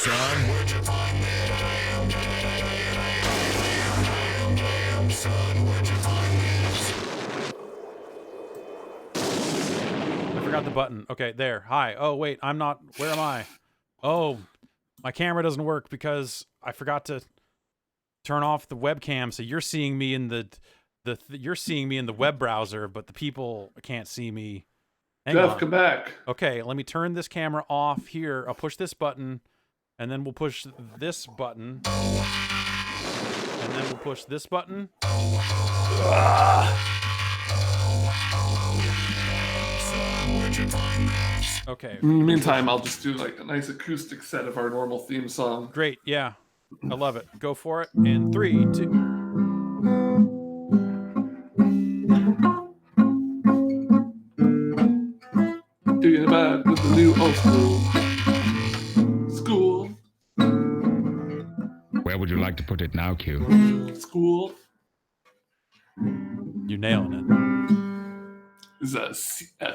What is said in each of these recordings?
son. Where'd you find me? Damn, son. Where'd you find me? I forgot the button. Okay, there. Hi. Oh, wait, I'm not. Where am I? Oh, my camera doesn't work because I forgot to turn off the webcam. So you're seeing me in you're seeing me in the web browser, but the people can't see me. Hang Jeff, on. come back. Okay, let me turn this camera off here. I'll push this button, and then we'll push this button, and then we'll push this button. Okay. In the meantime, I'll just do like a nice acoustic set of our normal theme song. Great. Yeah. I love it. Go for it. In 3, 2. Doing it bad with the new old school. Where would you like to put it now, Q? School You're nailing it. is a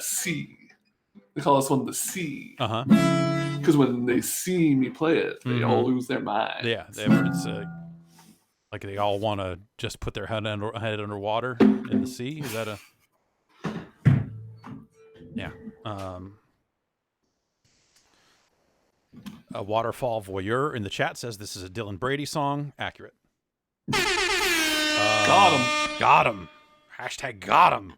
C. They call this one the C. Uh-huh. Because when they see me play it, they all lose their mind. Yeah. It's like they all want to just put their head underwater in the sea. Is that a... Yeah. A waterfall voyeur in the chat says this is a Dylan Brady song. Accurate. Got him. Got him. Hashtag got him.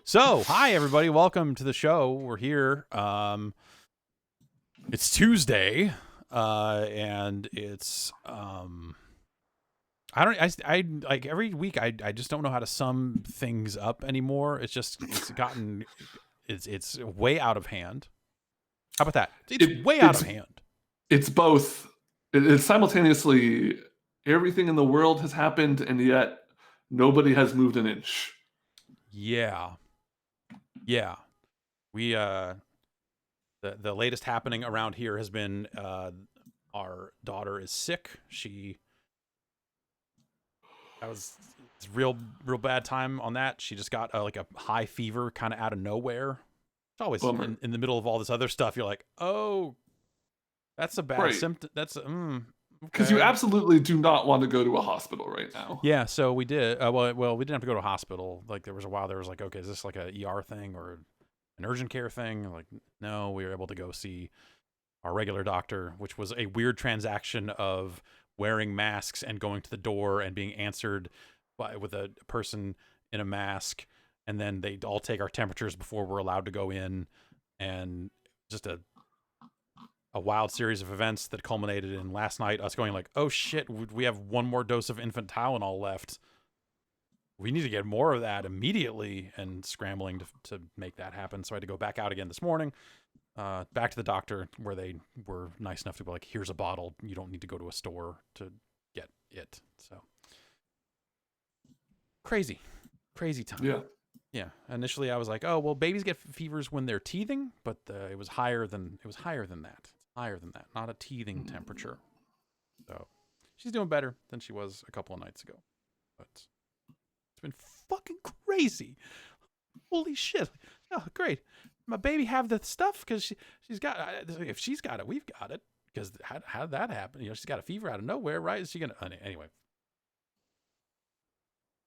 So, hi everybody. Welcome to the show. We're here. It's Tuesday, and it's I like every week. I just don't know how to sum things up anymore. It's gotten it's way out of hand. How about that? It's way out of hand. It's both. It's simultaneously everything in the world has happened, and yet nobody has moved an inch. Yeah. We the latest happening around here has been our daughter is sick. It's real bad time on that. She just got like a high fever kind of out of nowhere. It's always in the middle of all this other stuff. You're like, oh, that's a bad symptom. That's because you absolutely do not want to go to a hospital right now. Yeah, so we did. Well, we didn't have to go to a hospital. Like there was a while there was like, okay, is this like a ER thing or an urgent care thing? Like, no, we were able to go see our regular doctor, which was a weird transaction of wearing masks and going to the door and being answered with a person in a mask, and then they all take our temperatures before we're allowed to go in, and just a wild series of events that culminated in last night us going like, oh shit, we have one more dose of infant Tylenol left. We need to get more of that immediately, and scrambling to make that happen. So I had to go back out again this morning, back to the doctor, where they were nice enough to be like, here's a bottle. You don't need to go to a store to get it. So crazy time. Yeah. Initially I was like, oh, well, babies get fevers when they're teething, but it was higher than that. It's higher than that, not a teething temperature. So she's doing better than she was a couple of nights ago, but it's been fucking crazy. Holy shit. Oh, great. My baby have the stuff because she's got, if she's got it, we've got it. Because how did that happen? She's got a fever out of nowhere, right? Is she going to, anyway.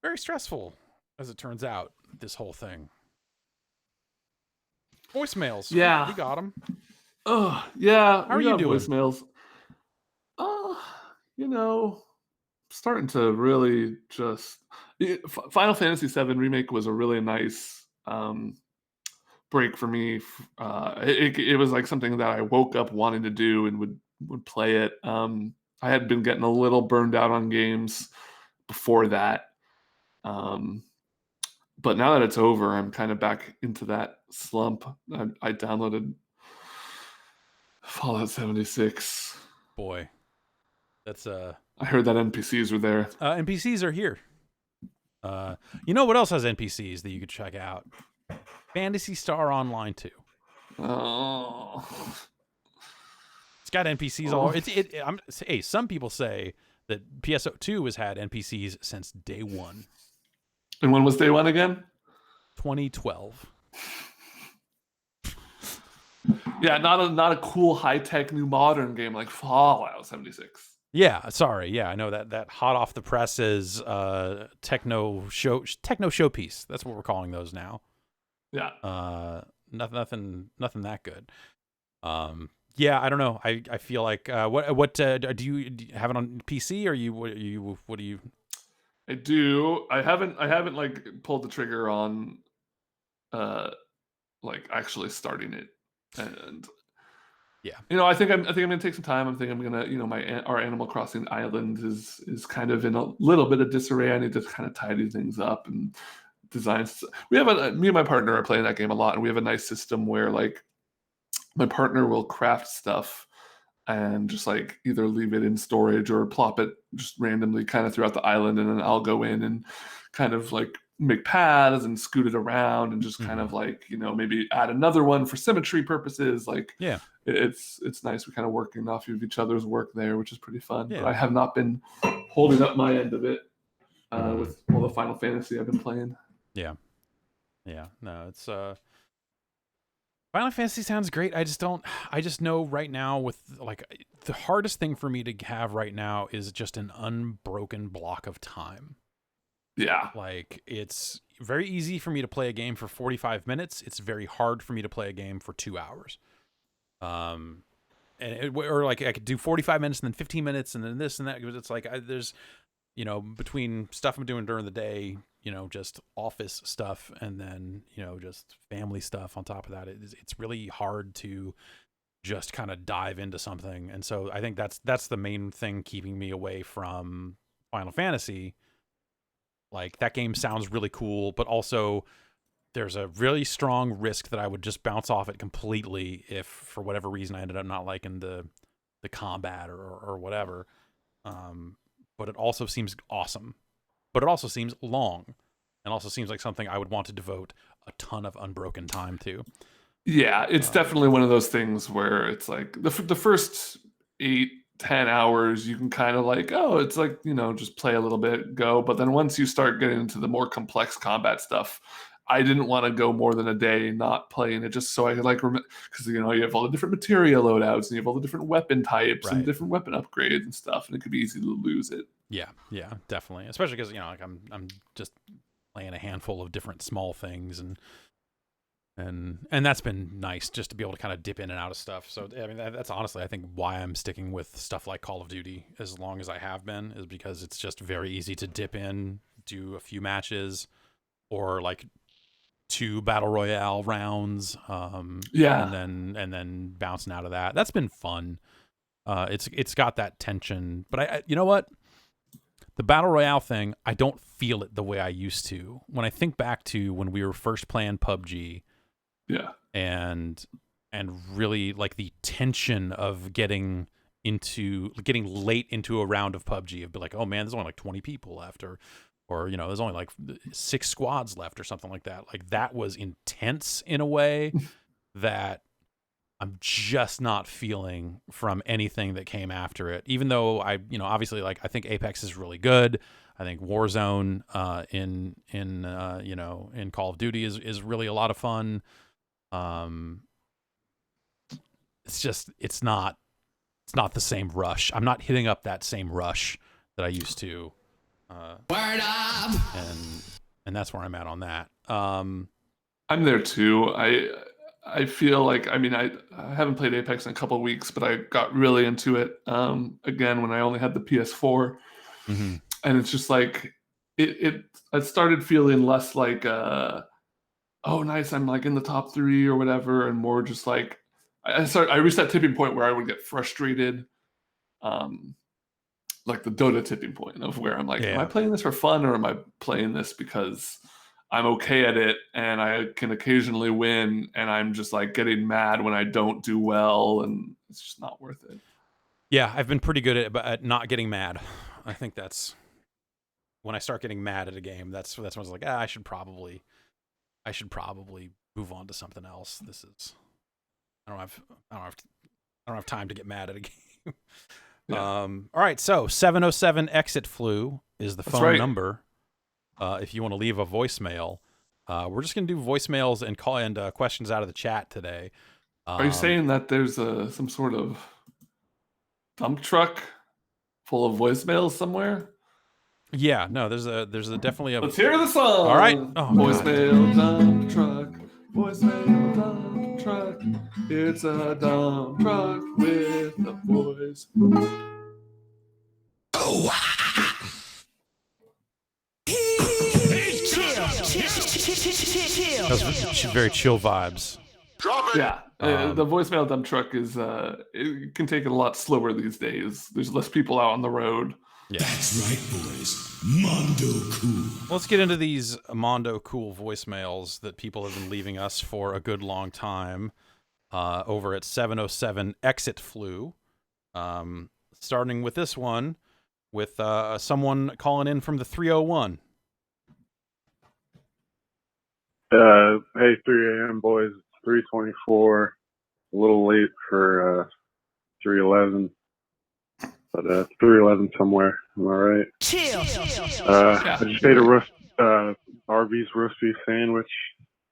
Very stressful, as it turns out, this whole thing. Voicemails. Yeah. We got them. Oh, yeah. How are you doing? Voicemails. Starting to really just... Final Fantasy VII Remake was a really nice break for me. It was like something that I woke up wanting to do and would play it. I had been getting a little burned out on games before that. But now that it's over, I'm kind of back into that slump. I downloaded Fallout 76. Boy, that's I heard that NPCs were there. NPCs are here. You know what else has NPCs that you could check out? Phantasy Star Online 2. Oh. It's got NPCs all. Hey, some people say that PSO2 has had NPCs since day one. And when was day one again? 2012. Yeah, not a cool high tech new modern game like Fallout 76. Yeah, sorry. Yeah, I know that hot off the presses techno showpiece. That's what we're calling those now. Yeah. Nothing that good. Yeah, I don't know. I feel like what do you have it on PC or what do you? I do. I haven't like pulled the trigger on like actually starting it. And Yeah. I think I'm gonna take some time. I think I'm gonna, our Animal Crossing island is kind of in a little bit of disarray. I need to kind of tidy things up and design. We have me and my partner are playing that game a lot, and we have a nice system where like my partner will craft stuff and just like either leave it in storage or plop it just randomly kind of throughout the island, and then I'll go in and kind of like make paths and scoot it around and just kind of like maybe add another one for symmetry purposes. Like Yeah. it's nice. We're kind of working off of each other's work there, which is pretty fun. Yeah. But I have not been holding up my end of it with all the Final Fantasy I've been playing. Yeah. No, it's Final Fantasy sounds great. I just know right now with like the hardest thing for me to have right now is just an unbroken block of time. Yeah. Like it's very easy for me to play a game for 45 minutes. It's very hard for me to play a game for 2 hours. Or like I could do 45 minutes and then 15 minutes and then this and that. It's like there's, between stuff I'm doing during the day, just office stuff and then, just family stuff on top of that. It's really hard to just kind of dive into something. And so I think that's the main thing keeping me away from Final Fantasy. Like that game sounds really cool, but also there's a really strong risk that I would just bounce off it completely if for whatever reason I ended up not liking the combat or whatever. But it also seems awesome. But it also seems long, and also seems like something I would want to devote a ton of unbroken time to. Yeah, it's definitely one of those things where it's like the first 8-10 hours you can kind of like, oh, it's like, just play a little bit, go. But then once you start getting into the more complex combat stuff, I didn't want to go more than a day not playing it, just so I could like because you have all the different material loadouts and you have all the different weapon types and different weapon upgrades and stuff, and it could be easy to lose it. Yeah, definitely. Especially because like I'm just playing a handful of different small things, and that's been nice just to be able to kind of dip in and out of stuff. So I mean that's honestly I think why I'm sticking with stuff like Call of Duty as long as I have been, is because it's just very easy to dip in, do a few matches, or like 2 battle royale rounds, and then bouncing out of that. That's been fun. It's got that tension, but I you know what? The battle royale thing, I don't feel it the way I used to. When I think back to when we were first playing PUBG, and really like the tension of getting late into a round of PUBG, it'd be like, oh man, there's only like 20 people left, or there's only like 6 squads left or something like that. Like that was intense in a way that I'm just not feeling from anything that came after it. Even though I obviously like I think Apex is really good. I think Warzone in Call of Duty is really a lot of fun. It's not the same rush. I'm not hitting up that same rush that I used to. Word up! And that's where I'm at on that. I'm there too. I feel like, I mean, I haven't played Apex in a couple of weeks, but I got really into it again when I only had the PS4, and it's just like it started feeling less like oh nice, I'm like in the top 3 or whatever, and more just like I reached that tipping point where I would get frustrated, like the Dota tipping point of where I'm like, am I playing this for fun or am I playing this because I'm okay at it and I can occasionally win, and I'm just like getting mad when I don't do well, and it's just not worth it. Yeah, I've been pretty good at not getting mad. I think that's when I start getting mad at a game. That's when I was like, I should probably move on to something else. This is I don't have time to get mad at a game. All right, so 707 exit flu is the phone number. If you want to leave a voicemail, we're just going to do voicemails and questions out of the chat today. Are you saying that there's some sort of dump truck full of voicemails somewhere? Yeah, no, there's a definitely a. Let's hear the song. All right. Oh, Voicemail dump truck. Voicemail dump truck. It's a dump truck with a voice. That's very chill vibes. Yeah, the voicemail dump truck is it can take it a lot slower these days. There's less people out on the road. Yeah. That's right, boys. Mondo cool. Let's get into these Mondo cool voicemails that people have been leaving us for a good long time. Over at 707 Exit Flu. Starting with this one with someone calling in from the 301. Hey, 3 a.m. boys. It's 3:24. A little late for 3:11, but 3:11 somewhere. Am I right? Chill. I just ate a Arby's roast beef sandwich.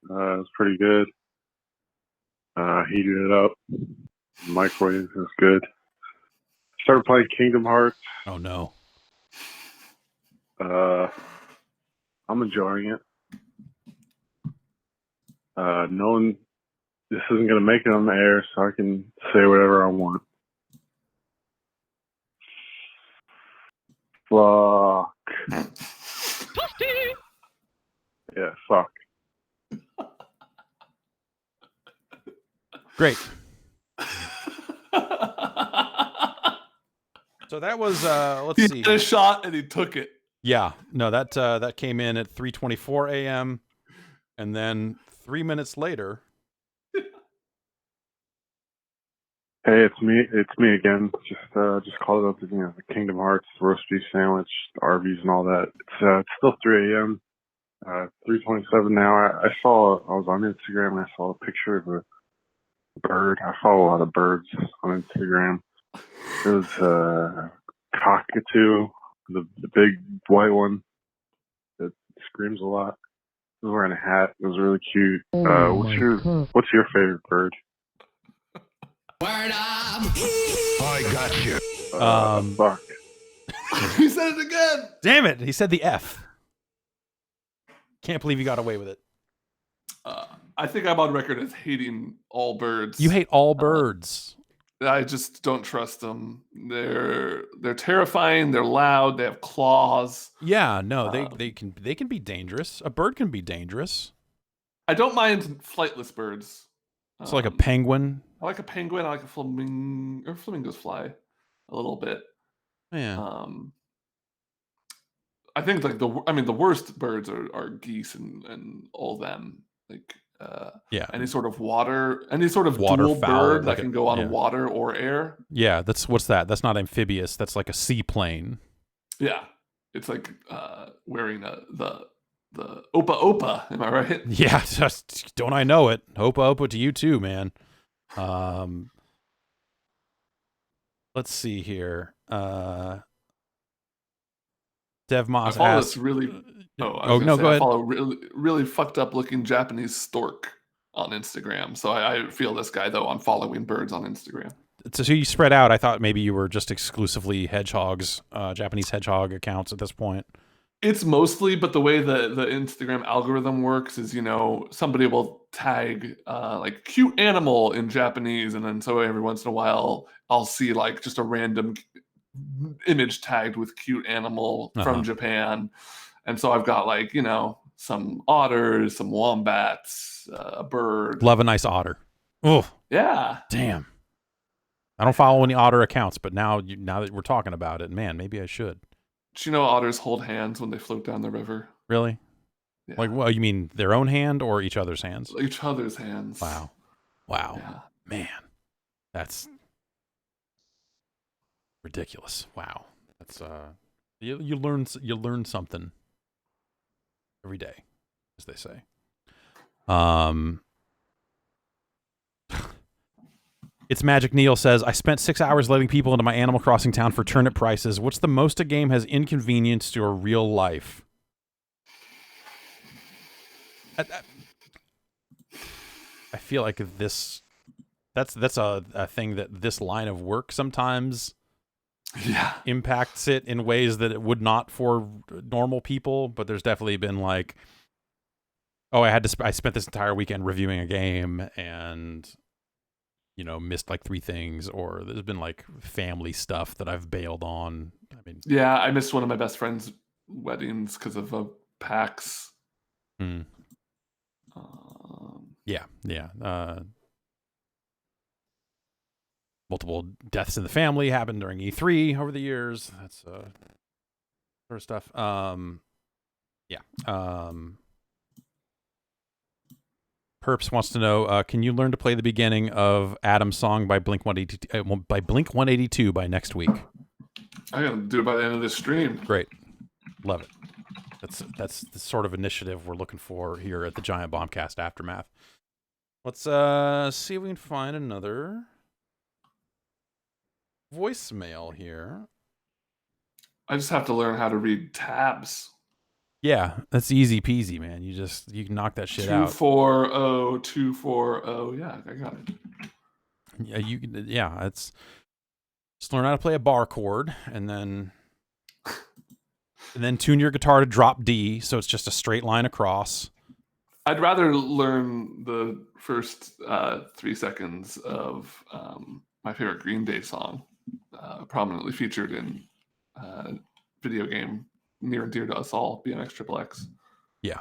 It was pretty good. Heated it up. Microwave. It was good. Started playing Kingdom Hearts. Oh no. I'm enjoying it. Knowing this isn't going to make it on the air, so I can say whatever I want. Fuck. Yeah, fuck. Great. So that was let's see. He had a shot and he took it. Yeah, no, that came in at 3:24 a.m. and then 3 minutes later. Hey, it's me again. Just called it up to the Kingdom Hearts roast beef sandwich, the Arby's, and all that. It's still 3 a.m. 3:27 now. I was on Instagram and I saw a picture of a bird. I follow a lot of birds on Instagram. It was cockatoo, the big white one that screams a lot. He was wearing a hat. It was really cute. What's your favorite bird? Word up. I got you. Fuck. He said it again. Damn it! He said the F. Can't believe you got away with it. I think I'm on record as hating all birds. You hate all birds. I just don't trust them. They're terrifying. They're loud. They have claws. Yeah, no, they can be dangerous. A bird can be dangerous. I don't mind flightless birds. It's like a penguin. I like a penguin. I like a flamingo. Or flamingos fly a little bit. Yeah. I think like the worst birds are geese and all them. Like Yeah. any sort of dual Waterfowl, bird like that can go on yeah. water or air. Yeah, what's that? That's not amphibious. That's like a seaplane. Yeah, it's like wearing the opa opa. Am I right? Yeah, just don't I know it? Opa opa to you too, man. Let's see here. Dev Moss I follow asks, this really. go I ahead. follow really fucked up looking Japanese stork on Instagram. So I feel this guy though on following birds on Instagram. So you spread out. I thought maybe you were just exclusively hedgehogs, Japanese hedgehog accounts at this point. It's mostly, but the way the Instagram algorithm works is, somebody will tag like cute animal in Japanese, and then so every once in a while I'll see like just a random image tagged with cute animal from Japan, and so I've got like some otters, some wombats, a bird. Love a nice otter. Oh Yeah, damn. I don't follow any otter accounts, but now that we're talking about it, man, maybe I should. Do you know otters hold hands when they float down the river? Really? Yeah. Like, well, you mean their own hand or each other's hands? Each other's hands. Wow. Yeah. Man, that's ridiculous. Wow. That's you learn something every day, as they say. It's Magic Neil says, I spent 6 hours letting people into my Animal Crossing town for turnip prices. What's the most a game has inconvenienced your real life? I feel like this That's a thing that this line of work sometimes Yeah. impacts it in ways that it would not for normal people. But there's definitely been like, oh, I spent this entire weekend reviewing a game and, you know, missed like 3 things, or there's been like family stuff that I've bailed on. I mean, Yeah, I missed one of my best friend's weddings because of a PAX. hmm. Um, Yeah. Multiple deaths in the family happened during E3 over the years. That's sort of stuff. Yeah. Perps wants to know, can you learn to play the beginning of Adam's song by Blink 182 by next week? I gotta do it by the end of this stream. Great. Love it. That's the sort of initiative we're looking for here at the Giant Bombcast Aftermath. Let's see if we can find another voicemail here. I just have to learn how to read tabs. Yeah, that's easy peasy, man. You can knock that shit out. 240. Yeah, I got it. Yeah, it's just learn how to play a bar chord and then tune your guitar to drop D so it's just a straight line across. I'd rather learn the first 3 seconds of my favorite Green Day song, prominently featured in video game near and dear to us all, BMX XXX. Yeah.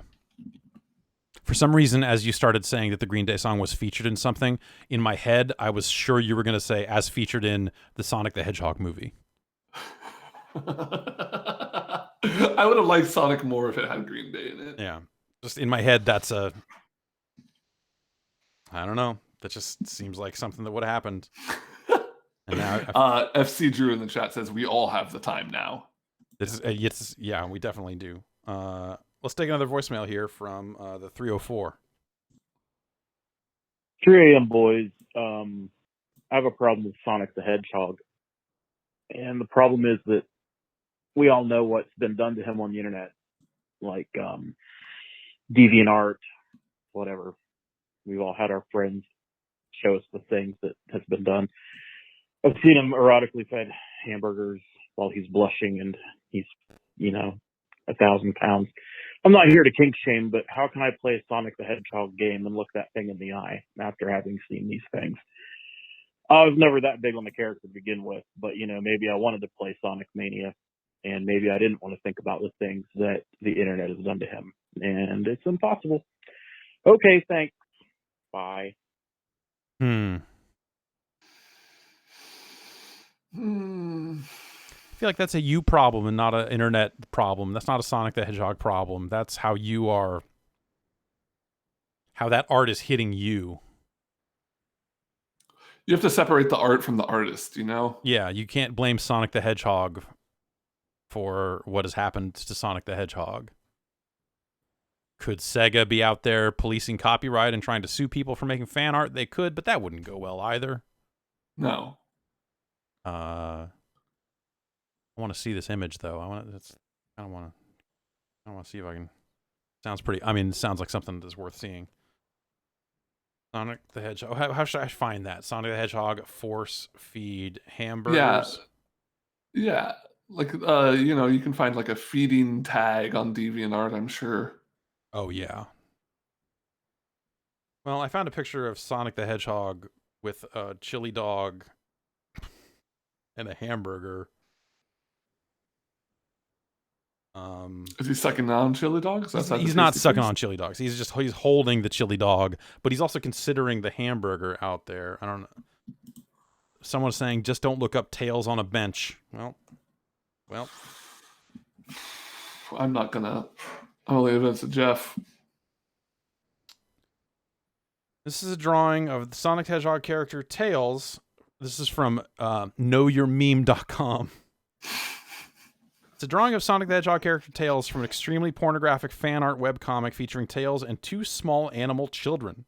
For some reason, as you started saying that the Green Day song was featured in something, in my head, I was sure you were going to say as featured in the Sonic the Hedgehog movie. I would have liked Sonic more if it had Green Day in it. Yeah. Just in my head, I don't know. That just seems like something that would have happened. And now FC Drew in the chat says we all have the time now. Yeah, we definitely do. Let's take another voicemail here from the 304. 3 a.m. boys. I have a problem with Sonic the Hedgehog. And the problem is that we all know what's been done to him on the internet. Like DeviantArt, whatever. We've all had our friends show us the things that has been done. I've seen him erotically fed hamburgers while he's blushing and he's, 1,000 pounds. I'm not here to kink shame, but how can I play a Sonic the Hedgehog game and look that thing in the eye after having seen these things? I was never that big on the character to begin with, but, maybe I wanted to play Sonic Mania, and maybe I didn't want to think about the things that the internet has done to him, and it's impossible. Okay, thanks. Bye. I feel like that's a you problem and not an internet problem. That's not a Sonic the Hedgehog problem. That's how that art is hitting you. You have to separate the art from the artist, Yeah, you can't blame Sonic the Hedgehog for what has happened to Sonic the Hedgehog. Could Sega be out there policing copyright and trying to sue people for making fan art? They could, but that wouldn't go well either. No. I want to see this image though. I want to see if I can. It sounds like something that's worth seeing. Sonic the Hedgehog. How should I find that? Sonic the Hedgehog force feed hamburgers. Yeah. Like you can find like a feeding tag on DeviantArt, I'm sure. Oh yeah. Well, I found a picture of Sonic the Hedgehog with a chili dog and a hamburger. Is he sucking on chili dogs? He's not sucking on chili dogs. He's holding the chili dog, but he's also considering the hamburger out there. I don't know. Someone's saying just don't look up tails on a bench. Well. I'm not gonna. I'll leave it to Jeff. This is a drawing of the Sonic the Hedgehog character Tails. This is from knowyourmeme.com. It's a drawing of Sonic the Hedgehog character Tails from an extremely pornographic fan art webcomic featuring Tails and 2 small animal children.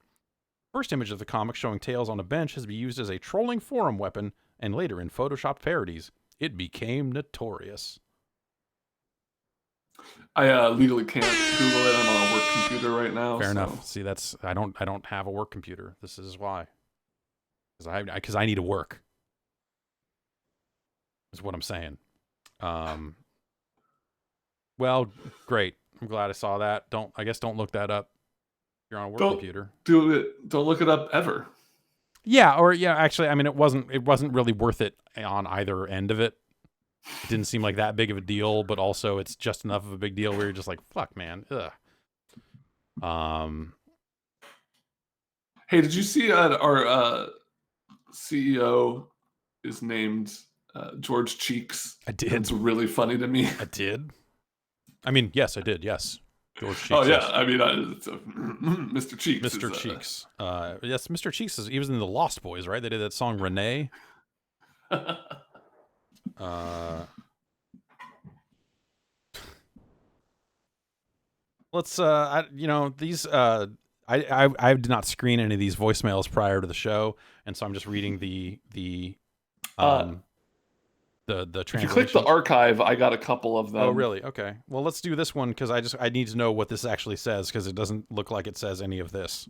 First image of the comic showing Tails on a bench has been used as a trolling forum weapon and later in photoshopped parodies. It became notorious. I legally can't Google it. I'm on a work computer right now. Fair enough. See, I don't have a work computer. This is why. because I need to work. Is what I'm saying. Well, great. I'm glad I saw that. Don't look that up. You're on a work computer. Don't look it up ever. Yeah, or yeah, actually, I mean, it wasn't really worth it on either end of it. It didn't seem like that big of a deal, but also it's just enough of a big deal where you're just like, fuck, man. Ugh. Hey, did you see our CEO is named George Cheeks? I did. It's really funny to me. I did. I mean, yes, I did. Yes. George Cheeks. Oh, yeah. Yes. I mean, it's Mr. Cheeks. Mr. Cheeks. Yes, Mr. Cheeks he was in the Lost Boys, right? They did that song Renee. Let's these I did not screen any of these voicemails prior to the show, and so I'm just reading the translation. If you click the archive, I got a couple of them. Oh, really? Okay. Well, let's do this one because I need to know what this actually says because it doesn't look like it says any of this.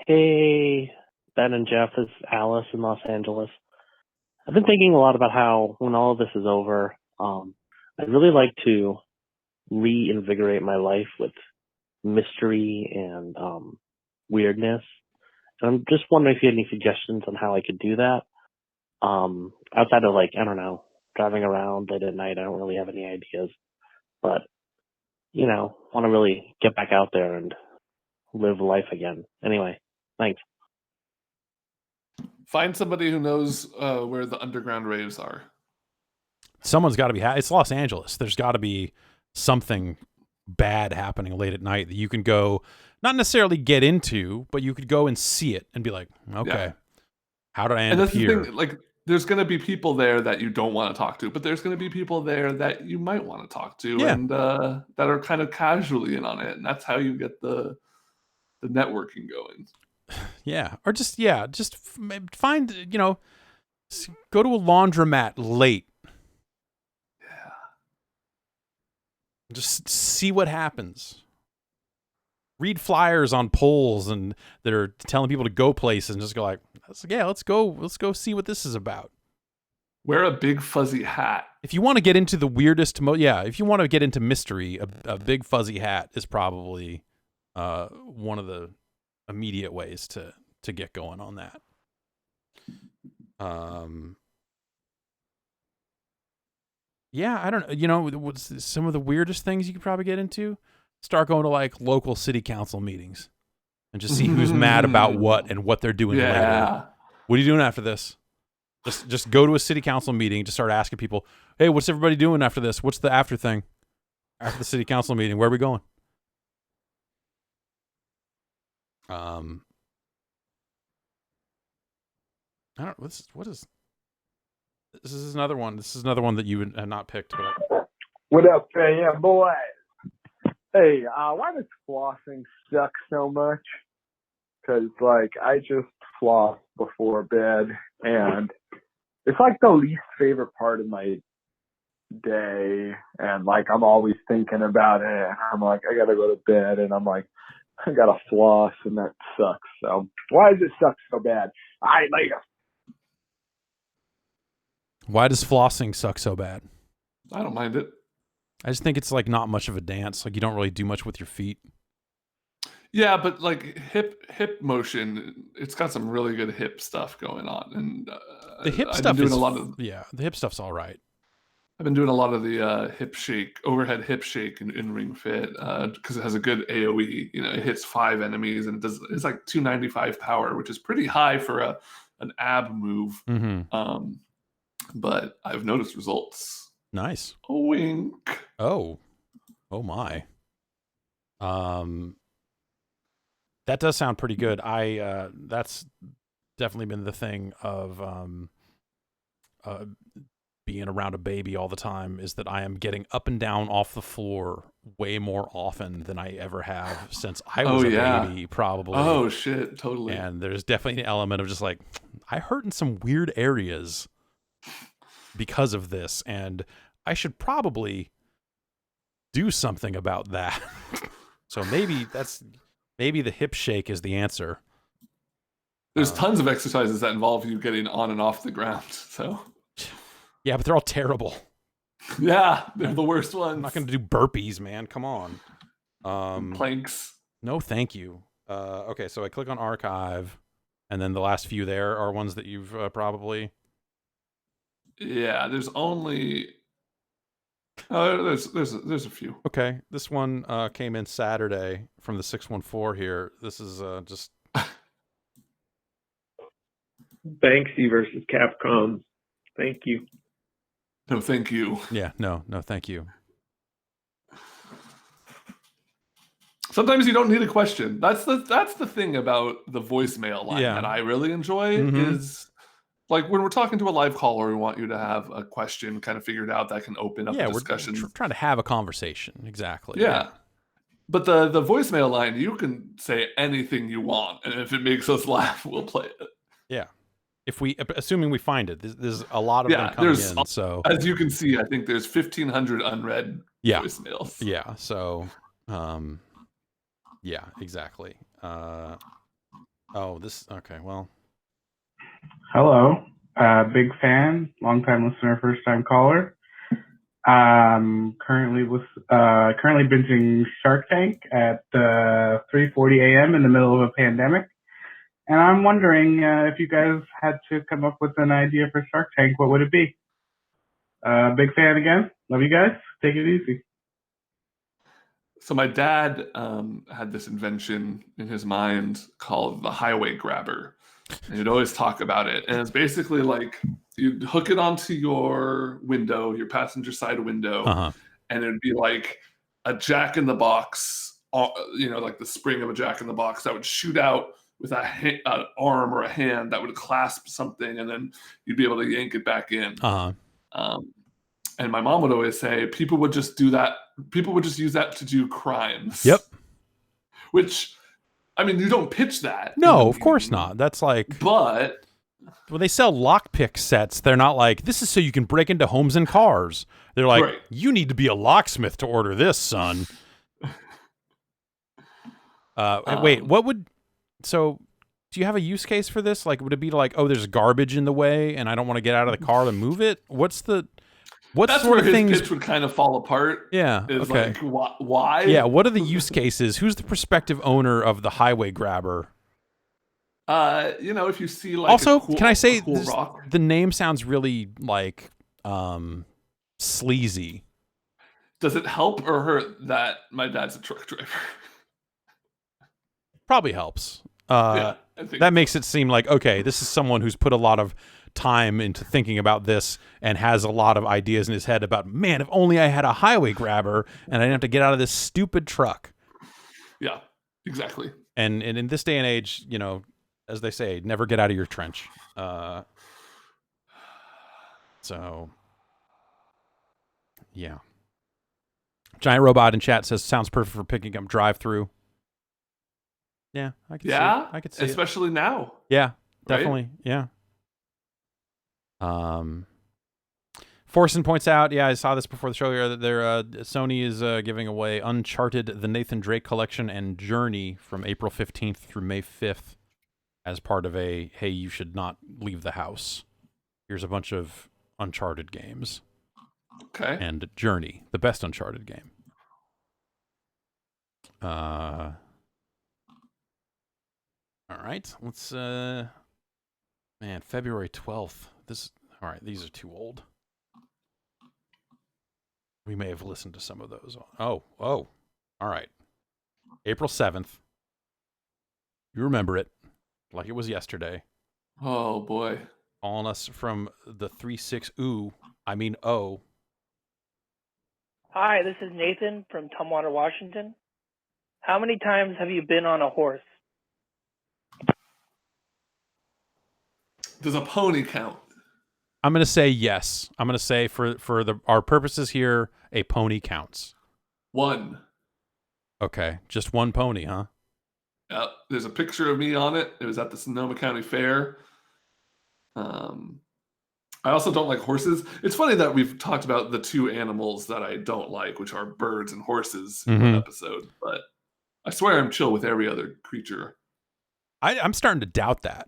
Hey, Ben and Jeff, it's Alice in Los Angeles. I've been thinking a lot about how when all of this is over, I'd really like to reinvigorate my life with mystery and weirdness. And I'm just wondering if you had any suggestions on how I could do that. Outside of I don't know, driving around late at night, I don't really have any ideas. But, want to really get back out there and live life again. Anyway, thanks. Find somebody who knows where the underground raves are. Someone's got to be. It's Los Angeles. There's got to be something bad happening late at night that you can go, not necessarily get into, but you could go and see it and be like, okay, how did I end up here? The thing, there's going to be people there that you don't want to talk to, but there's going to be people there that you might want to talk to, and that are kind of casually in on it, and that's how you get the networking going. Yeah, or just find go to a laundromat late. Yeah, just see what happens. Read flyers on poles and that are telling people to go places, and just go let's go see what this is about. Wear a big fuzzy hat. If you want to get into the weirdest, if you want to get into mystery, a big fuzzy hat is probably one of the immediate ways to get going on that. I don't know. What's some of the weirdest things you could probably get into? Start going to local city council meetings and just see who's mad about what and what they're doing later. What are you doing after this? Just go to a city council meeting, just start asking people, hey, what's everybody doing after this? What's the after thing? After the city council meeting, where are we going? I don't. What is? This is another one. This is another one that you have not picked. But what up, fam, boy? Hey, why does flossing suck so much? Because I just floss before bed, and it's the least favorite part of my day, and I'm always thinking about it. I'm I gotta go to bed, and I'm I gotta floss, and that sucks. So why does it suck so bad? All right, later. Why does flossing suck so bad? I don't mind it. I just think it's not much of a dance. You don't really do much with your feet. Yeah, but hip motion, it's got some really good hip stuff going on, and the hip stuff is the hip stuff's all right. I've been doing a lot of the overhead hip shake in Ring Fit because it has a good AOE. It hits 5 enemies and it's 295 power, which is pretty high for an ab move. Mm-hmm. But I've noticed results. Nice. A wink. Oh my. That does sound pretty good. That's definitely been the thing of being around a baby all the time, is that I am getting up and down off the floor way more often than I ever have since I was a baby, probably. Oh shit, totally. And there's definitely an element of just I hurt in some weird areas because of this, and I should probably do something about that. So maybe the hip shake is the answer. There's tons of exercises that involve you getting on and off the ground. So Yeah, but they're all terrible. yeah, they're the worst ones. I'm not going to do burpees, man. Come on. Planks. No, thank you. Okay, so I click on archive, and then the last few there are ones that you've probably. Yeah, there's only. There's a few. Okay, this one came in Saturday from the 614 here. This is just. Banksy versus Capcom. Thank you. No, thank you. Yeah, no, thank you. Sometimes you don't need a question. That's the thing about the voicemail line that I really enjoy is like when we're talking to a live caller, we want you to have a question kind of figured out that can open up a discussion. We're trying to have a conversation. Exactly. Yeah. But the voicemail line, you can say anything you want, and if it makes us laugh, we'll play it. Yeah. Assuming we find it, there's a lot of them coming in. So as you can see, I think there's 1,500 unread voicemails. Yeah. So, yeah, exactly. Okay. Well. Hello. Big fan, long-time listener, first-time caller. Currently binging Shark Tank at 3:40 a.m. in the middle of a pandemic. And I'm wondering if you guys had to come up with an idea for Shark Tank, what would it be? Big fan again. Love you guys. Take it easy. So my dad had this invention in his mind called the highway grabber. And he'd always talk about it. And it's basically like you'd hook it onto your window, your passenger side window, and it'd be like a jack-in-the-box, like the spring of a jack-in-the-box that would shoot out with an arm or a hand that would clasp something, and then you'd be able to yank it back in. And my mom would always say people would just do that. People would just use that to do crimes. Yep. Which, I mean, you don't pitch that. No, of course not. That's like. But when they sell lockpick sets, they're not like, this is so you can break into homes and cars. They're like, you need to be a locksmith to order this, son. Wait, what would... So, do you have a use case for this? Like, would it be like, oh, there's garbage in the way and I don't want to get out of the car to move it? That's where his pitch would kind of fall apart. Yeah. Is like, why? Yeah. What are the use cases? Who's the prospective owner of the highway grabber? If you see like also, can I say rock. The name sounds really like sleazy. Does it help or hurt that my dad's a truck driver? Probably helps. I think that makes it seem like, okay, this is someone who's put a lot of time into thinking about this and has a lot of ideas in his head about, man, if only I had a highway grabber and I didn't have to get out of this stupid truck. Yeah, exactly. And in this day and age, as they say, never get out of your trench. So, yeah. Giant Robot in chat says, sounds perfect for picking up drive-through. Yeah, I could see it. I could see especially it. now. Yeah, definitely. Right? Yeah. Forsen points out, I saw this before the show here, that Sony is giving away Uncharted, the Nathan Drake Collection, and Journey from April 15th through May 5th as part of a, hey, you should not leave the house. Here's a bunch of Uncharted games. Okay. And Journey, the best Uncharted game. All right, let's, February 12th. All right, these are too old. We may have listened to some of those. Oh, all right. April 7th. You remember it like it was yesterday. Oh, boy. Calling us from the 36 O. Hi, this is Nathan from Tumwater, Washington. How many times have you been on a horse? Does a pony count? I'm going to say yes. I'm going to say for our purposes here, a pony counts. 1. Okay, just one pony, huh? Yep. There's a picture of me on it. It was at the Sonoma County Fair. I also don't like horses. It's funny that we've talked about the two animals that I don't like, which are birds and horses in one episode. But I swear I'm chill with every other creature. I'm starting to doubt that.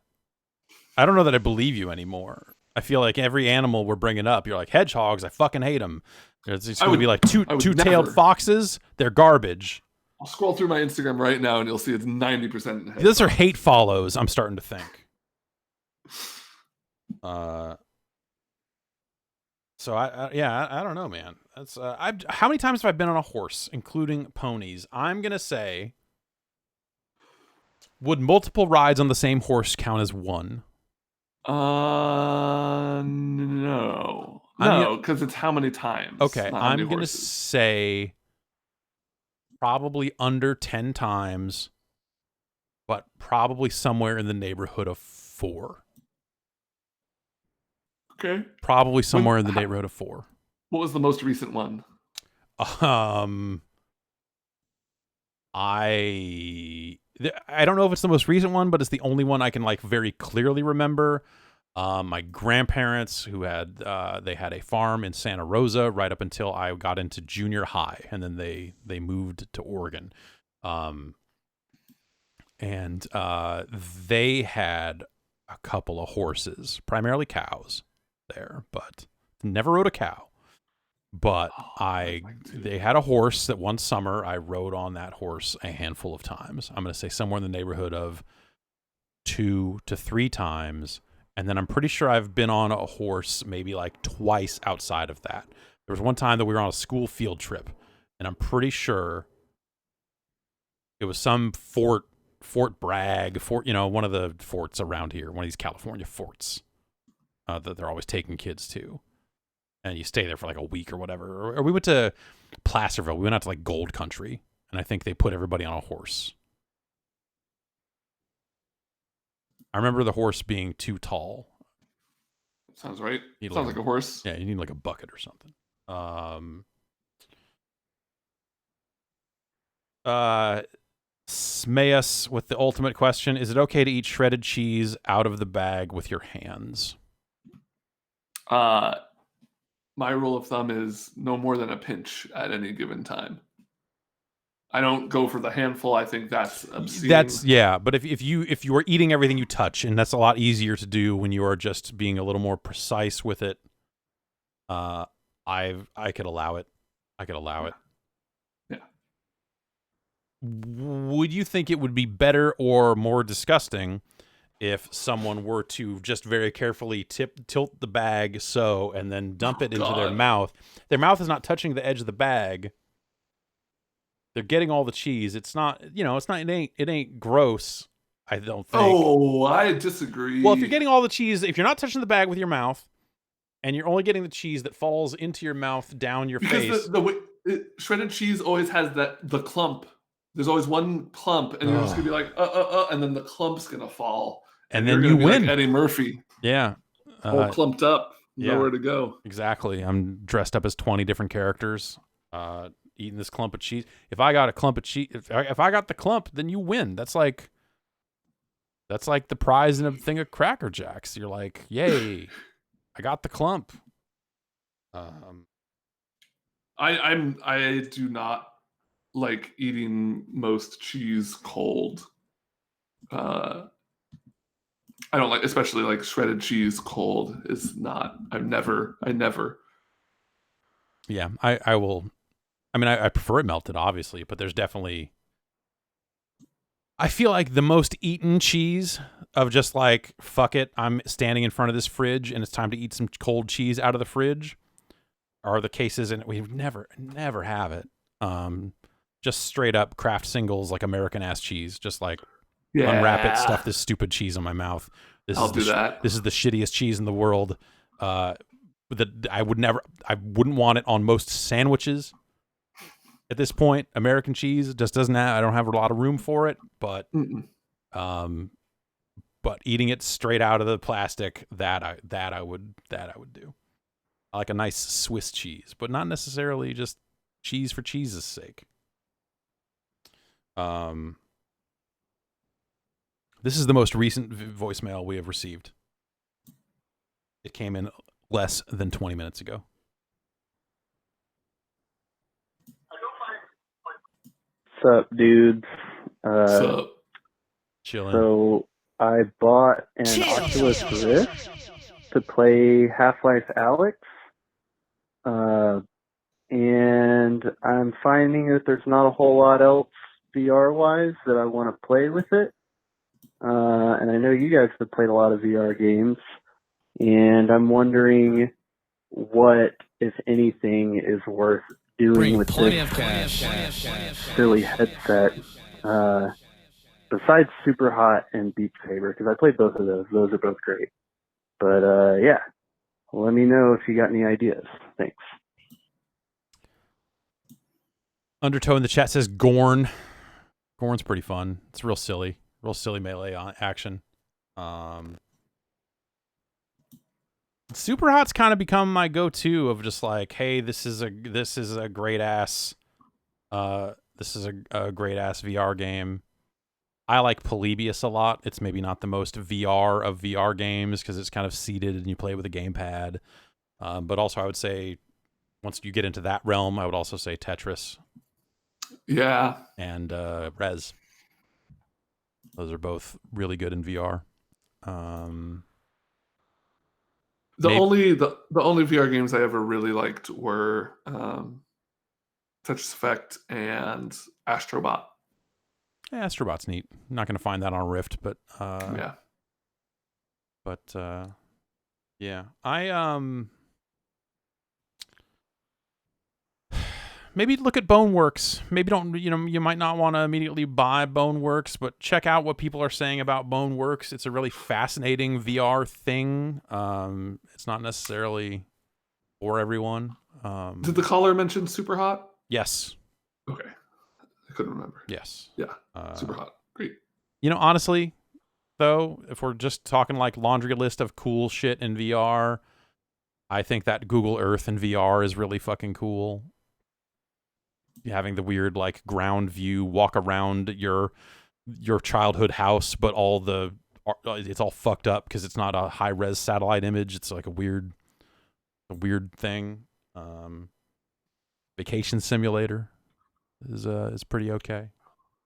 I don't know that I believe you anymore. I feel like every animal we're bringing up, you're like, hedgehogs, I fucking hate them. It's going to be like two-tailed foxes. They're garbage. I'll scroll through my Instagram right now, and you'll see it's 90% hedgehogs. Those are hate follows, I'm starting to think. So I don't know, man. That's how many times have I been on a horse, including ponies? I'm gonna say, would multiple rides on the same horse count as one? No, because it's how many times. Okay, not how many I'm gonna horses. say probably under 10 times, but probably somewhere in the neighborhood of 4. Okay. Probably somewhere in the neighborhood of 4. What was the most recent one? I don't know if it's the most recent one, but it's the only one I can like very clearly remember. My grandparents, who had they had a farm in Santa Rosa right up until I got into junior high, and then they moved to Oregon, and they had a couple of horses, primarily cows there, but never rode a cow. But they had a horse that one summer I rode on that horse a handful of times. I'm going to say somewhere in the neighborhood of 2 to 3 times. And then I'm pretty sure I've been on a horse maybe like twice outside of that. There was one time that we were on a school field trip, and I'm pretty sure it was some Fort Bragg, one of the forts around here, one of these California forts that they're always taking kids to. And you stay there for like a week or whatever. Or we went to Placerville. We went out to like Gold Country, and I think they put everybody on a horse. I remember the horse being too tall. Sounds right. Sounds like a horse. Yeah, you need like a bucket or something. Smayus with the ultimate question: is it okay to eat shredded cheese out of the bag with your hands? My rule of thumb is no more than a pinch at any given time. I don't go for the handful. I think that's obscene. But if you are eating everything you touch, and that's a lot easier to do when you are just being a little more precise with it, I could allow it. Yeah. Would you think it would be better or more disgusting if someone were to just very carefully tilt the bag and then dump it into their mouth? Their mouth is not touching the edge of the bag. They're getting all the cheese. It's not, it ain't gross, I don't think. Oh, I disagree. Well, if you're getting all the cheese, if you're not touching the bag with your mouth, and you're only getting the cheese that falls into your mouth down your face. Shredded cheese always has the clump. There's always one clump, and you're just gonna be like, and then the clump's gonna fall. And then you win. Like Eddie Murphy. Yeah. All clumped up. Nowhere to go. Exactly. I'm dressed up as 20 different characters, eating this clump of cheese. If I got a clump of cheese, if I got the clump, then you win. That's like the prize in a thing of Cracker Jacks. You're like, yay, I got the clump. I do not like eating most cheese cold. I don't like, especially like shredded cheese cold is not. I never. Yeah, I will. I mean, I prefer it melted, obviously, but there's definitely. I feel like the most eaten cheese of just like, fuck it, I'm standing in front of this fridge and it's time to eat some cold cheese out of the fridge, are the cases, and we never have it. Just straight up Kraft Singles, like American ass cheese, just like unwrap it, stuff this stupid cheese in my mouth. I'll do that. This is the shittiest cheese in the world. I wouldn't want it on most sandwiches. At this point, American cheese just doesn't have. I don't have a lot of room for it, but eating it straight out of the plastic, that I would do. I like a nice Swiss cheese, but not necessarily just cheese for cheese's sake. This is the most recent voicemail we have received. It came in less than 20 minutes ago. What's up, dudes? What's up? Chilling. So I bought an Oculus Rift to play Half-Life Alyx, and I'm finding that there's not a whole lot else VR-wise that I want to play with it. And I know you guys have played a lot of VR games, and I'm wondering what, if anything, is worth doing with this silly headset. Besides Super Hot and Beat Saber, because I played both of those. Those are both great. But yeah, let me know if you got any ideas. Thanks. Undertow in the chat says Gorn. Gorn's pretty fun. It's real silly melee action. Super Hot's kind of become my go-to of just like, hey, this is a great ass great ass VR game. I like Polybius a lot. It's maybe not the most VR of VR games because it's kind of seated and you play with a gamepad. But also I would say once you get into that realm, I would also say Tetris. Yeah. And Rez. Those are both really good in VR. The only VR games I ever really liked were Tetris Effect and Astrobot. Yeah, Astrobot's neat. I'm not going to find that on Rift, but yeah. But yeah, I maybe look at Boneworks. Maybe don't, you might not want to immediately buy Boneworks, but check out what people are saying about Boneworks. It's a really fascinating VR thing. It's not necessarily for everyone. Did the caller mention Super Hot? Yes. Okay. I couldn't remember. Yes. Yeah. Super Hot. Great. Honestly, though, if we're just talking like laundry list of cool shit in VR, I think that Google Earth in VR is really fucking cool. Having the weird like ground view, walk around your childhood house, but it's all fucked up because it's not a high res satellite image. It's like a weird thing. Vacation Simulator is pretty okay.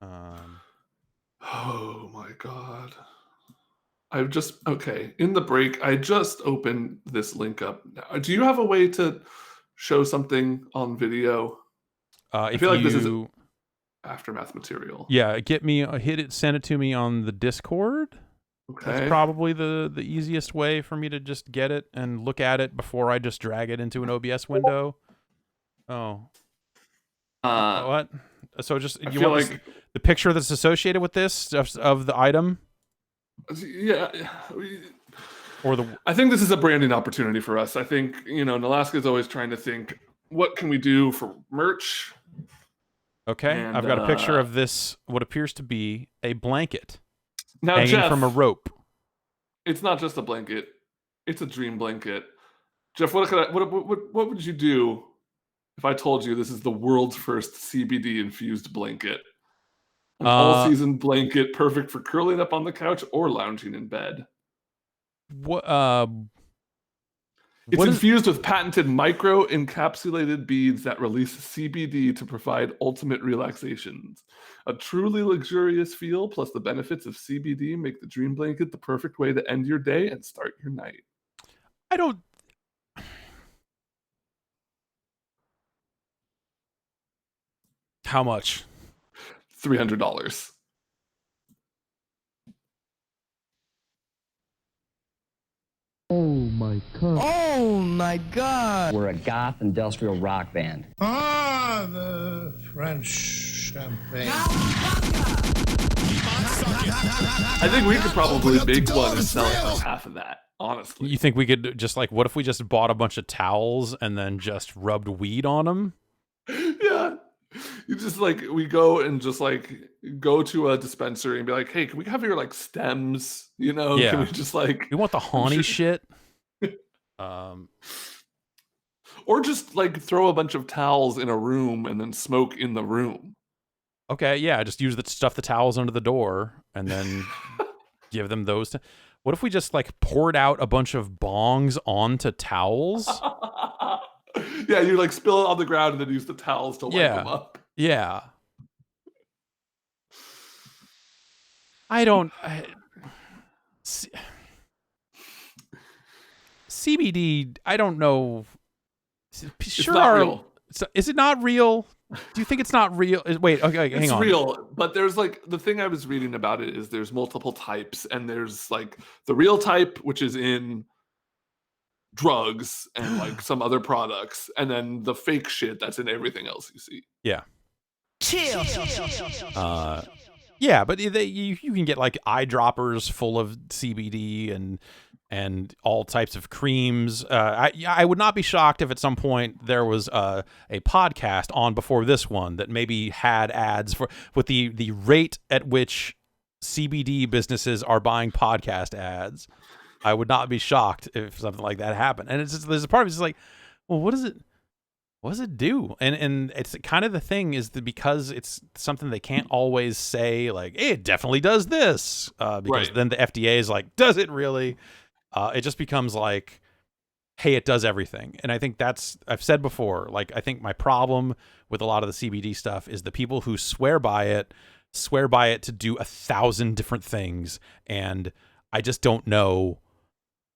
Oh my god. In the break, I just opened this link up. Do you have a way to show something on video? I feel like this is aftermath material. Yeah, send it to me on the Discord. Okay. That's probably the easiest way for me to just get it and look at it before I just drag it into an OBS window. Oh. What? So just you want like the picture that's associated with this of the item? Yeah. Or I think this is a branding opportunity for us. I think, Nalaska is always trying to think, what can we do for merch? Okay, and, I've got a picture of this, what appears to be a blanket now, hanging Jeff, from a rope. It's not just a blanket; it's a dream blanket. Jeff, what would you do if I told you this is the world's first CBD infused blanket? An all-season blanket, perfect for curling up on the couch or lounging in bed. It's infused with patented micro-encapsulated beads that release CBD to provide ultimate relaxation. A truly luxurious feel plus the benefits of CBD make the dream blanket the perfect way to end your day and start your night. How much? $300. Oh my god. Oh my god. We're a goth industrial rock band. Ah, the French champagne. I think we could probably make one and sell it for half of that, honestly. You think we could just what if we just bought a bunch of towels and then just rubbed weed on them? Yeah. You just we go and just go to a dispensary and be like, hey, can we have your stems? Yeah. Can we just we want the honey shit? Or just throw a bunch of towels in a room and then smoke in the room. Okay, yeah, just stuff the towels under the door and then give them those. What if we just poured out a bunch of bongs onto towels? Yeah, you spill it on the ground and then use the towels to light them up. Yeah. CBD, I don't know. Sure, it's not real. Is it not real? Do you think it's not real? Wait, okay, hang on. It's real, but there's like the thing I was reading about it is there's multiple types, and there's like the real type, which is in drugs and like some other products, and then the fake shit that's in everything else you see. Yeah. Chill. Yeah, but you can get like eyedroppers full of CBD and all types of creams. I would not be shocked if at some point there was a podcast on before this one that maybe had ads with the rate at which CBD businesses are buying podcast ads. I would not be shocked if something like that happened. And it's just, there's a part of it's like, well, what does it do? And it's kind of the thing is that because it's something they can't always say like, hey, it definitely does this, because then the FDA is like, does it really? It just becomes like, hey, it does everything. And I think I've said before, like, I think my problem with a lot of the CBD stuff is the people who swear by it to do 1,000 different things. And I just don't know.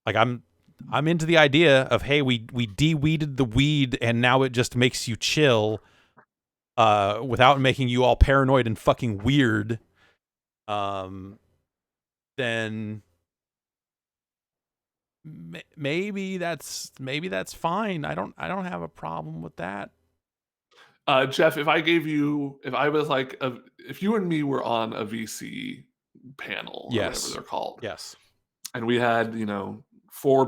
Like, I'm into the idea of, hey, we de-weeded the weed and now it just makes you chill without making you all paranoid and fucking weird. Then maybe that's fine. I don't have a problem with that. Jeff, if you and me were on a VC panel, or whatever they're called, yes, and we had $4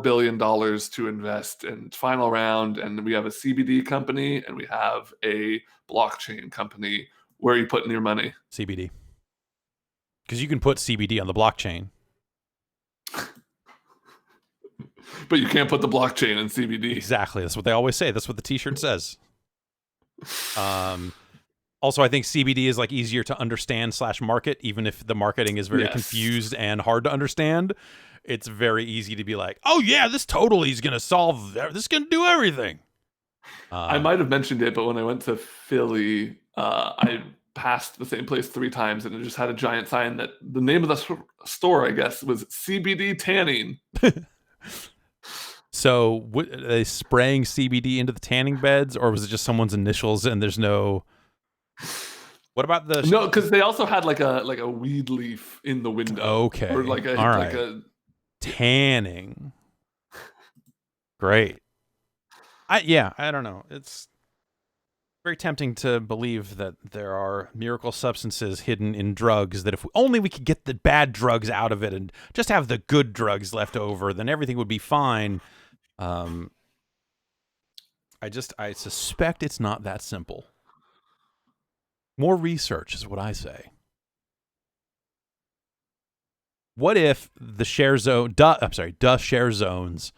billion to invest in final round, and we have a CBD company and we have a blockchain company, where are you putting your money? CBD, because you can put CBD on the blockchain. But you can't put the blockchain in CBD. Exactly. That's what they always say. That's what the t-shirt says. Also, I think CBD is like easier to understand / market, even if the marketing is very confused and hard to understand. It's very easy to be like, oh yeah, this totally is going to solve, this is going to do everything. I might have mentioned it, but when I went to Philly, I passed the same place 3 times, and it just had a giant sign that the name of the store, I guess, was CBD Tanning. So, are they spraying CBD into the tanning beds, or was it just someone's initials and there's no? What about the? No, because they also had like a weed leaf in the window. Okay, or all right. Tanning. Great. I don't know. It's very tempting to believe that there are miracle substances hidden in drugs that if only we could get the bad drugs out of it and just have the good drugs left over, then everything would be fine. I suspect it's not that simple. More research is what I say. What if the Share Zone, Share Zones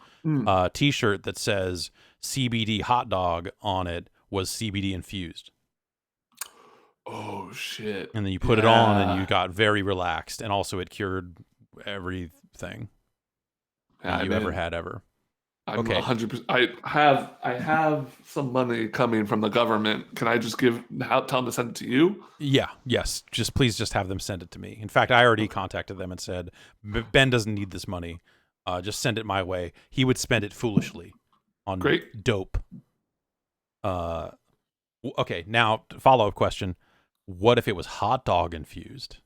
t-shirt that says CBD hot dog on it was CBD infused? Oh shit. And then you put it on and you got very relaxed, and also it cured everything you ever had ever. I'm okay. 100%. I have some money coming from the government. Can I just tell them to send it to you? Yeah. Yes. Please have them send it to me. In fact, I already contacted them and said, Ben doesn't need this money. Just send it my way. He would spend it foolishly on dope. Okay. Now, follow-up question. What if it was hot dog infused?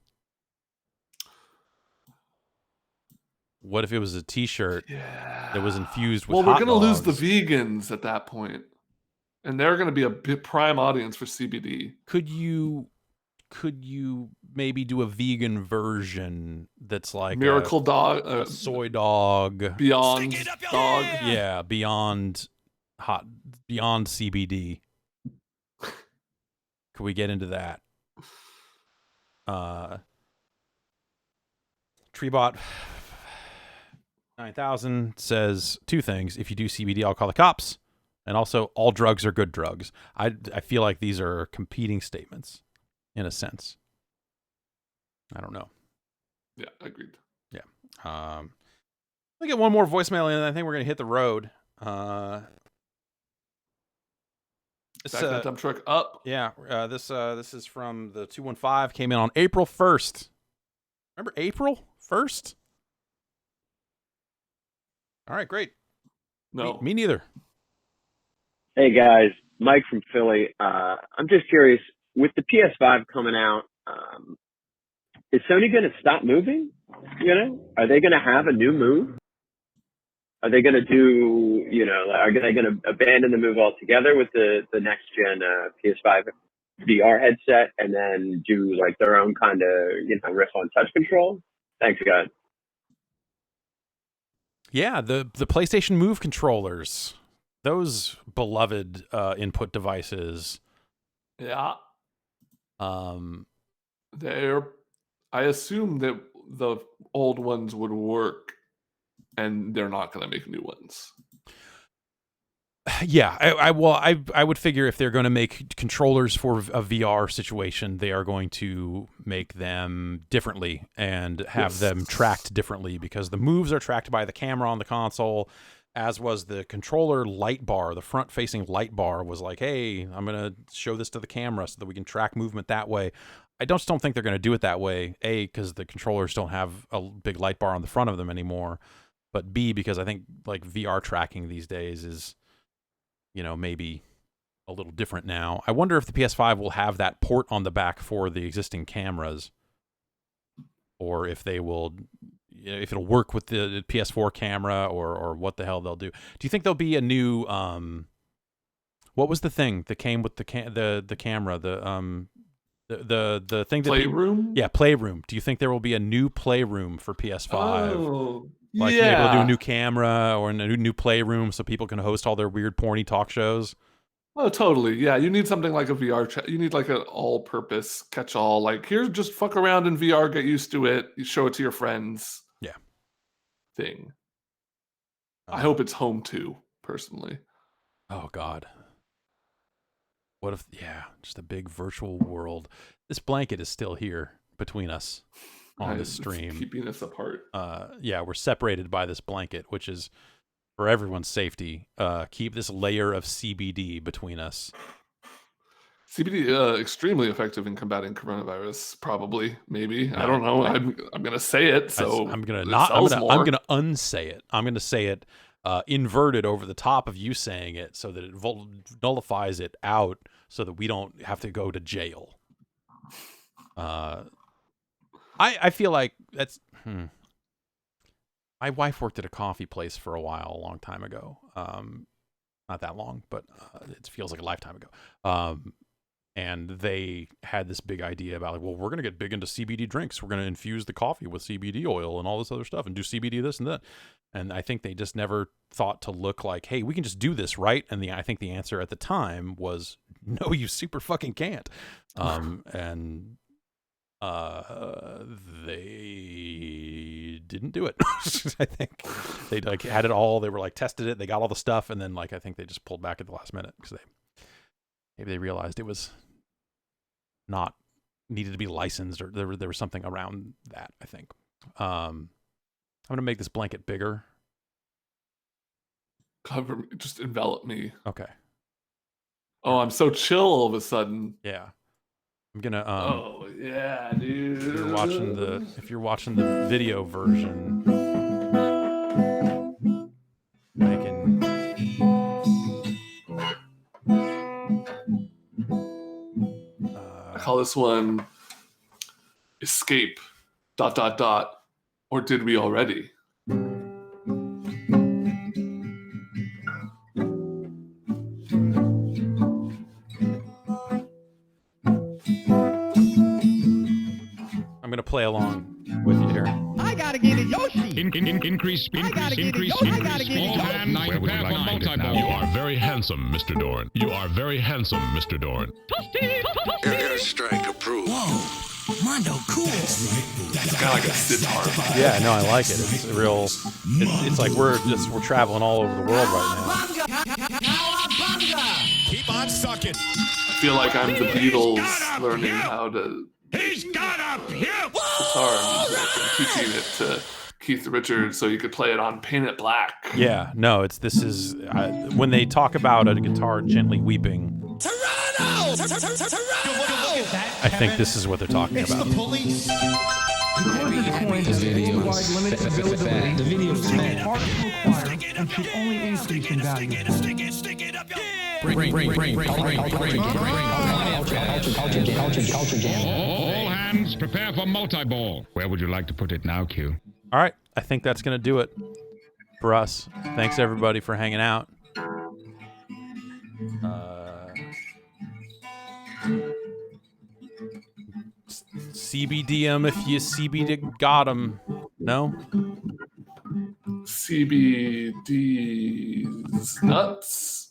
What if it was a t-shirt that was infused with hot dogs? Well, we're going to lose the vegans at that point. And they're going to be a prime audience for CBD. Could you maybe do a vegan version that's like Miracle Dog, a soy dog, Beyond Dog? Yeah, beyond CBD. Could we get into that? Treebot 9000 says 2 things. If you do CBD, I'll call the cops. And also, all drugs are good drugs. I feel like these are competing statements, in a sense. I don't know. Yeah, agreed. Yeah. We get one more voicemail in, and I think we're going to hit the road. Back that dump truck up. Yeah. This is from the 215. Came in on April 1st. Remember April 1st? All right, great. No. Me neither. Hey guys, Mike from Philly. I'm just curious, with the PS5 coming out, is Sony going to stop moving? You know, are they going to have a new move? Are they going to do, you know, are they going to abandon the move altogether with the next gen PS5 VR headset and then do like their own kind of, you know, riff on touch control? Thanks, guys. Yeah, the PlayStation Move controllers, those beloved input devices. Yeah. I assume that the old ones would work, and they're not going to make new ones. Yeah, I would figure if they're going to make controllers for a VR situation, they are going to make them differently and have them tracked differently, because the moves are tracked by the camera on the console, as was the controller light bar. The front-facing light bar was like, hey, I'm going to show this to the camera so that we can track movement that way. I just don't think they're going to do it that way, A, because the controllers don't have a big light bar on the front of them anymore, but B, because I think like VR tracking these days is, you know, maybe a little different now. I wonder if the PS5 will have that port on the back for the existing cameras, or if they will, if it'll work with the PS4 camera, or what the hell they'll do. Do you think there'll be a new, what was the thing that came with the camera, the thing that Playroom? Playroom. Do you think there will be a new Playroom for PS5? Oh, like maybe they'll do a new camera or a new Playroom so people can host all their weird porny talk shows. Oh, totally. Yeah, you need something like a VR chat. You need like an all-purpose catch-all. Like, here's just fuck around in VR, get used to it. You show it to your friends. Yeah. Thing. I hope it's home too, personally. Oh God. What if? Yeah, just a big virtual world. This blanket is still here between us on this stream, keeping us apart. Yeah, we're separated by this blanket, which is for everyone's safety. Keep this layer of CBD between us. CBD extremely effective in combating coronavirus. Probably, maybe. I don't know. I'm gonna say it. So I'm gonna unsay it. I'm gonna say it inverted over the top of you saying it, so that it nullifies it out, so that we don't have to go to jail. I feel like that's. My wife worked at a coffee place for a while, a long time ago. Not that long, but it feels like a lifetime ago. And they had this big idea about, like, well, we're going to get big into CBD drinks. We're going to infuse the coffee with CBD oil and all this other stuff and do CBD this and that. And I think they just never thought to look like, hey, we can just do this, right? And I think the answer at the time was, no, you super fucking can't. And they didn't do it. I think they like had it all. They were like tested it. They got all the stuff, and then like I think they just pulled back at the last minute because maybe they realized it was not needed to be licensed, or there was something around that. I think. I'm gonna make this blanket bigger. Cover me, just envelop me. Okay. Oh, I'm so chill all of a sudden. Yeah. I'm gonna. Oh yeah, dude. If you're watching the video version, I can. I call this one "Escape." ... Or did we already? I'm gonna play along with you here. I gotta get a Yoshi. Increase speed. Increase speed. Where would you like to find it now? You are very handsome, Mr. Dorn. You are very handsome, Mr. Dorn. Airstrike approved. Whoa. Mondo, cool. It's got like a sitar. Yeah, no, I like it. It's a real. It's like we're traveling all over the world right now. Keep on sucking. I feel like I'm the Beatles learning how to. He's got a guitar music and teaching it to Keith Richards so you could play it on Paint It Black. Yeah, no, this is when they talk about a guitar gently weeping. Toronto! I think this is what they're talking about. The police. Because this coin has worldwide limited availability, The video it's hard to acquire and should only increase in value. Culture jam. All hands, prepare for multi-ball. Where would you like to put it now, Q? All right, I think that's going to do it for us. Thanks, everybody, for hanging out. CBD 'em if you CBD got 'em. No? CBD's nuts.